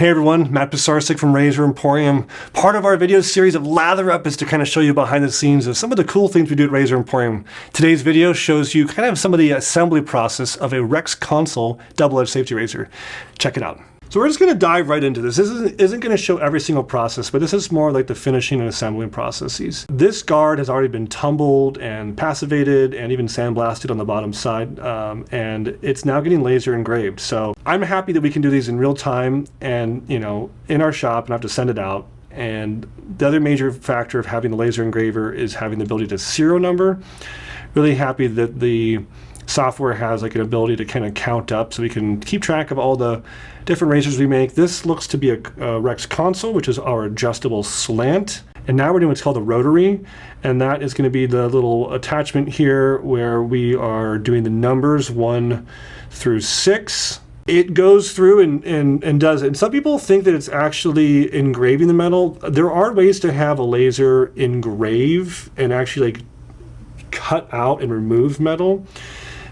Hey everyone, Matt Pisarcik from Razor Emporium. Part of our video series of Lather Up is to kind of show you behind the scenes of some of the cool things we do at Razor Emporium. Today's video shows you kind of some of the assembly process of a Rex Konsul Double Edge Safety Razor. Check it out. So we're just going to dive right into this. This isn't going to show every single process, but this is more like the finishing and assembling processes. This guard has already been tumbled and passivated and even sandblasted on the bottom side, and it's now getting laser engraved. So I'm happy that we can do these in real time and, you know, in our shop, and have to send it out. And the other major factor of having the laser engraver is having the ability to serial number. Really happy that the software has like an ability to kind of count up so we can keep track of all the different razors we make. This looks to be a Rex Konsul, which is our adjustable slant. And now we're doing what's called a rotary, and that is going to be the little attachment here where we are doing the numbers 1 through 6. It goes through and does it. And some people think that it's actually engraving the metal. There are ways to have a laser engrave and actually like cut out and remove metal.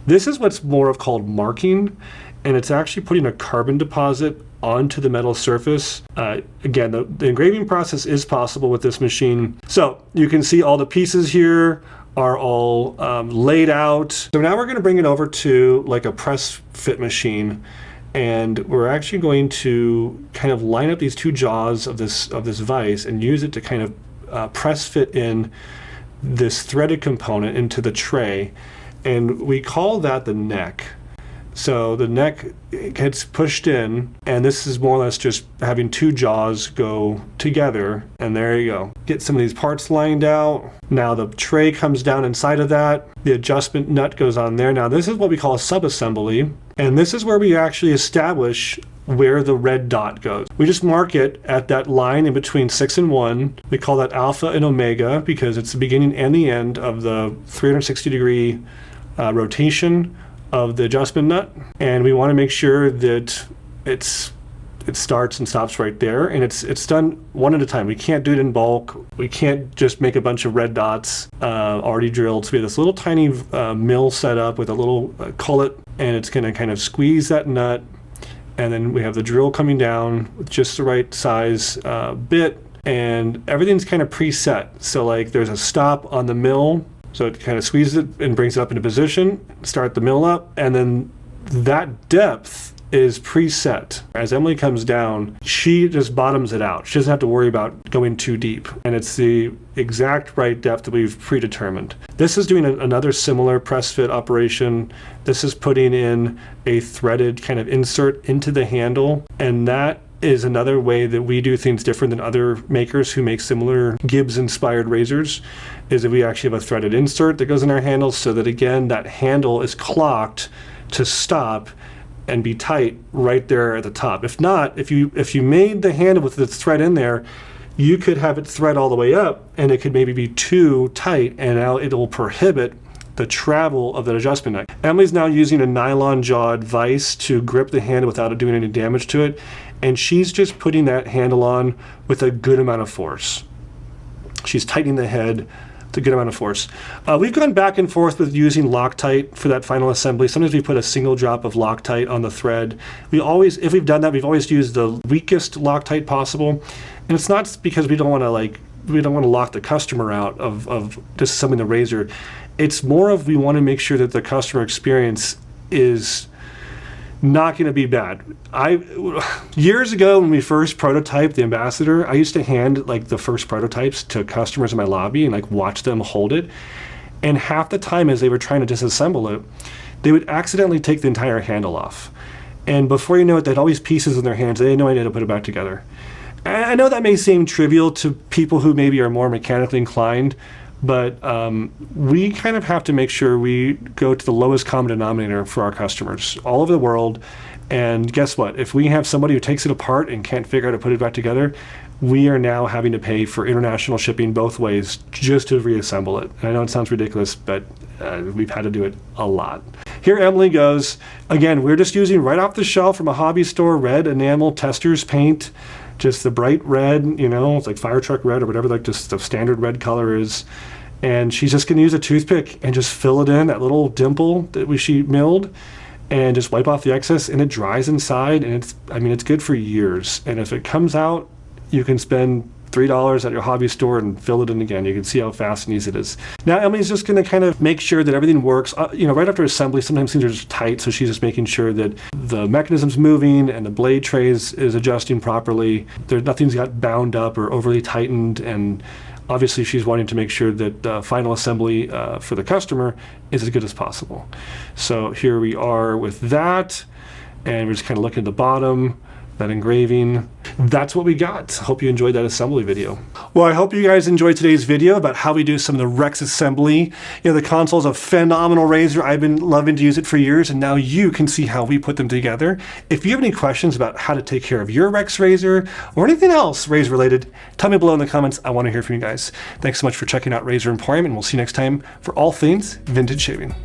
This is what's more of called marking, and it's actually putting a carbon deposit onto the metal surface. Again, the engraving process is possible with this machine. So you can see all the pieces here are all laid out. So now we're going to bring it over to like a press fit machine, and we're actually going to kind of line up these two jaws of this vise and use it to kind of press fit in this threaded component into the tray. And we call that the neck. So the neck gets pushed in, and this is more or less just having two jaws go together, and there you go. Get some of these parts lined out. Now the tray comes down inside of that. The adjustment nut goes on there. Now this is what we call a sub-assembly, and this is where we actually establish where the red dot goes. We just mark it at that line in between 6 and 1. We call that alpha and omega because it's the beginning and the end of the 360-degree rotation of the adjustment nut, and we want to make sure that it starts and stops right there, and it's done one at a time. We can't do it in bulk. We can't just make a bunch of red dots already drilled. So we have this little tiny mill set up with a little cullet, and it's going to kind of squeeze that nut, and then we have the drill coming down with just the right size bit, and everything's kind of preset. So like there's a stop on the mill, so it kind of squeezes it and brings it up into position, start the mill up, and then that depth is preset. As Emily comes down, she just bottoms it out. She doesn't have to worry about going too deep, and it's the exact right depth that we've predetermined. This is doing another similar press fit operation. This is putting in a threaded kind of insert into the handle, and that is another way that we do things different than other makers who make similar Gibbs-inspired razors, is that we actually have a threaded insert that goes in our handles so that, again, that handle is clocked to stop and be tight right there at the top. If not, if you made the handle with the thread in there, you could have it thread all the way up, and it could maybe be too tight, and now it will prohibit the travel of that adjustment nut. Emily's now using a nylon jawed vise to grip the handle without it doing any damage to it, and she's just putting that handle on with a good amount of force. She's tightening the head with a good amount of force. We've gone back and forth with using Loctite for that final assembly. Sometimes we put a single drop of Loctite on the thread. If we've done that, we've always used the weakest Loctite possible, and it's not because we don't want to lock the customer out of disassembling the razor. It's more of we want to make sure that the customer experience is not going to be bad. Years ago when we first prototyped the Ambassador, I used to hand like the first prototypes to customers in my lobby and like watch them hold it. And half the time as they were trying to disassemble it, they would accidentally take the entire handle off. And before you know it, they had all these pieces in their hands. They had no idea to put it back together. And I know that may seem trivial to people who maybe are more mechanically inclined, but we kind of have to make sure we go to the lowest common denominator for our customers all over the world. And guess what? If we have somebody who takes it apart and can't figure out how to put it back together, we are now having to pay for international shipping both ways just to reassemble it. And I know it sounds ridiculous, but we've had to do it a lot. Here Emily goes. Again, we're just using right off the shelf from a hobby store red enamel tester's paint. Just the bright red, you know, it's like fire truck red or whatever, like just the standard red color is. And she's just going to use a toothpick and just fill it in, that little dimple that she milled. and just wipe off the excess, and it dries inside, and it's good for years. And if it comes out, you can spend $3 at your hobby store and fill it in again. You can see how fast and easy it is. Now Emily's just going to kind of make sure that everything works. Right after assembly, sometimes things are just tight, so she's just making sure that the mechanism's moving and the blade trays is adjusting properly. Nothing's got bound up or overly tightened, and obviously she's wanting to make sure that final assembly for the customer is as good as possible. So here we are with that, and we're just kind of looking at the bottom, that engraving. That's what we got. Hope you enjoyed that assembly video. Well, I hope you guys enjoyed today's video about how we do some of the Rex assembly. The Konsul's a phenomenal razor. I've been loving to use it for years, and now you can see how we put them together. If you have any questions about how to take care of your Rex razor or anything else razor related, tell me below in the comments. I want to hear from you guys. Thanks so much for checking out Razor Emporium, and we'll see you next time for all things vintage shaving.